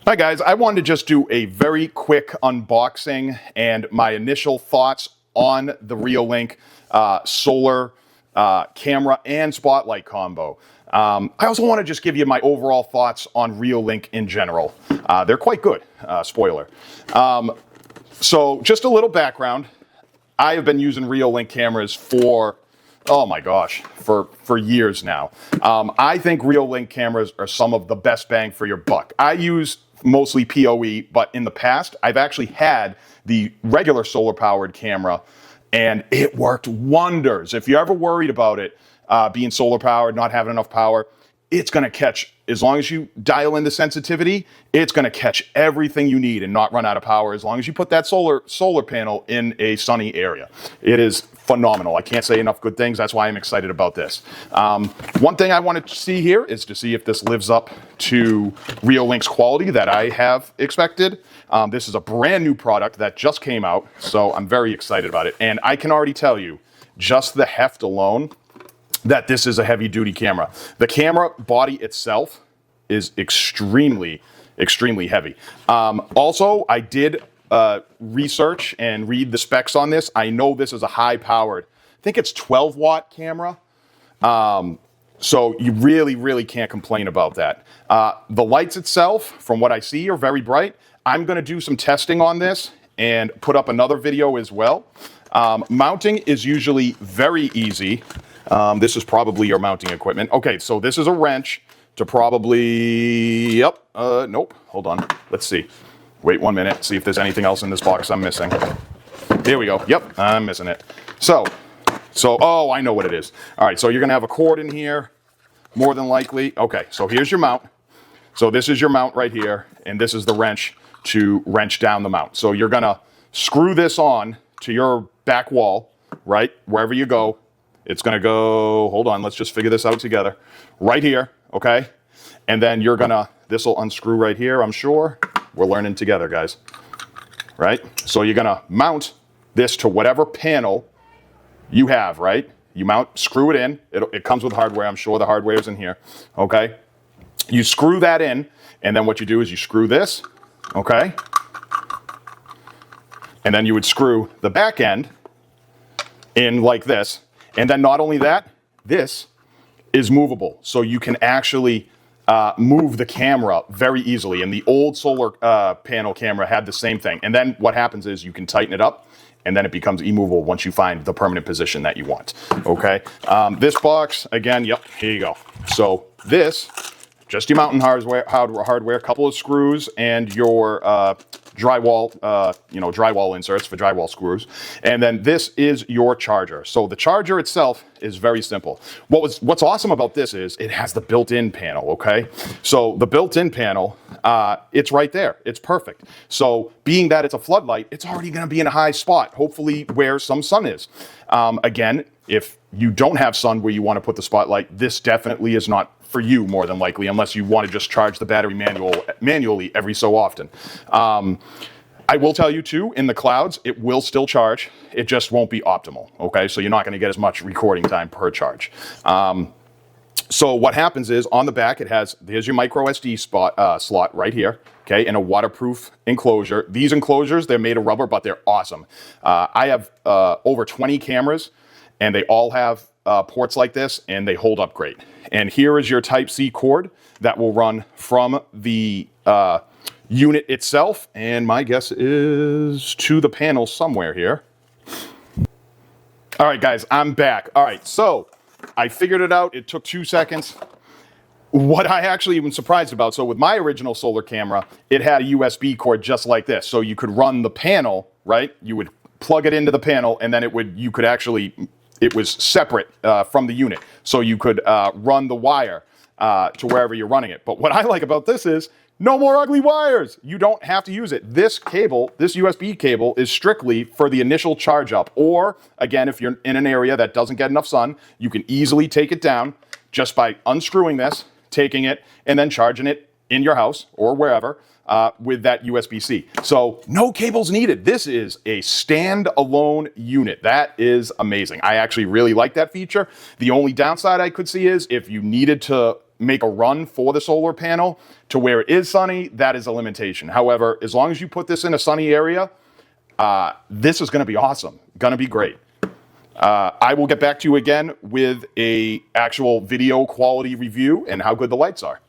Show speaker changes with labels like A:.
A: Hi guys, I wanted to just do a very quick unboxing and my initial thoughts on the Reolink solar camera and spotlight combo. I also want to just give you my overall thoughts on Reolink in general. They're quite good, spoiler. So just a little background. I have been using Reolink cameras for, oh my gosh, for years now. I think Reolink cameras are some of the best bang for your buck. I use mostly PoE, but in the past, I've actually had the regular solar powered camera and it worked wonders. If you're ever worried about it being solar powered, not having enough power, it's gonna catch, as long as you dial in the sensitivity, it's gonna catch everything you need and not run out of power as long as you put that solar panel in a sunny area. It is phenomenal. I can't say enough good things. That's why I'm excited about this. One thing I wanted to see here is to see if this lives up to Reolink's quality that I have expected. This is a brand new product that just came out, so I'm very excited about it. And I can already tell you, just the heft alone, that this is a heavy duty camera. The camera body itself is extremely, extremely heavy. Also, I did research and read the specs on this. I know this is a high powered, I think it's 12 watt camera. So you really, really can't complain about that. The lights itself, from what I see, are very bright. I'm gonna do some testing on this and put up another video as well. Mounting is usually very easy. This is probably your mounting equipment. Okay, so this is a wrench to probably, yep, nope, hold on, let's see. Wait 1 minute, see if there's anything else in this box I'm missing. Here we go, yep, I'm missing it. So, oh, I know what it is. All right, so you're gonna have a cord in here, more than likely. Okay, so here's your mount. So this is your mount right here, and this is the wrench to wrench down the mount. So you're gonna screw this on to your back wall, right, wherever you go. It's gonna go, hold on, let's just figure this out together. Right here, okay? And then you're gonna, this'll unscrew right here, I'm sure. We're learning together, guys, right? So you're gonna mount this to whatever panel you have, right? You mount, screw it in. It comes with hardware, I'm sure the hardware is in here, okay? You screw that in, and then what you do is you screw this, okay? And then you would screw the back end in like this. And then not only that, this is movable. So you can actually move the camera very easily. And the old solar panel camera had the same thing. And then what happens is you can tighten it up and then it becomes immovable once you find the permanent position that you want, okay? This box, again, yep, here you go. So this, just your mounting hardware, couple of screws and your drywall, drywall inserts for drywall screws. And then this is your charger. So the charger itself is very simple. What's awesome about this is it has the built-in panel, okay? So the built-in panel, it's right there. It's perfect. So being that it's a floodlight, it's already gonna be in a high spot, hopefully where some sun is. Again, if you don't have sun where you wanna put the spotlight, this definitely is not for you, more than likely, unless you want to just charge the battery manually every so often. I will tell you too, in the clouds, it will still charge. It just won't be optimal, okay? So you're not going to get as much recording time per charge. So what happens is, on the back, here's your micro SD slot right here, okay, and a waterproof enclosure. These enclosures, they're made of rubber, but they're awesome. I have over 20 cameras, and they all have ports like this, and they hold up great. And here is your Type-C cord that will run from the unit itself, and my guess is to the panel somewhere here. All right, guys, I'm back. All right, so I figured it out. It took 2 seconds. What I actually was surprised about, so with my original solar camera, it had a USB cord just like this. So you could run the panel, right? You would plug it into the panel, and then it was separate from the unit. So you could run the wire to wherever you're running it. But what I like about this is no more ugly wires. You don't have to use it. This cable, this USB cable, is strictly for the initial charge up. Or, again, if you're in an area that doesn't get enough sun, you can easily take it down just by unscrewing this, taking it, and then charging it in your house or wherever with that USB-C. So no cables needed. This is a stand-alone unit. That is amazing. I actually really like that feature. The only downside I could see is if you needed to make a run for the solar panel to where it is sunny, that is a limitation. However, as long as you put this in a sunny area, this is going to be awesome, going to be great. I will get back to you again with a actual video quality review and how good the lights are.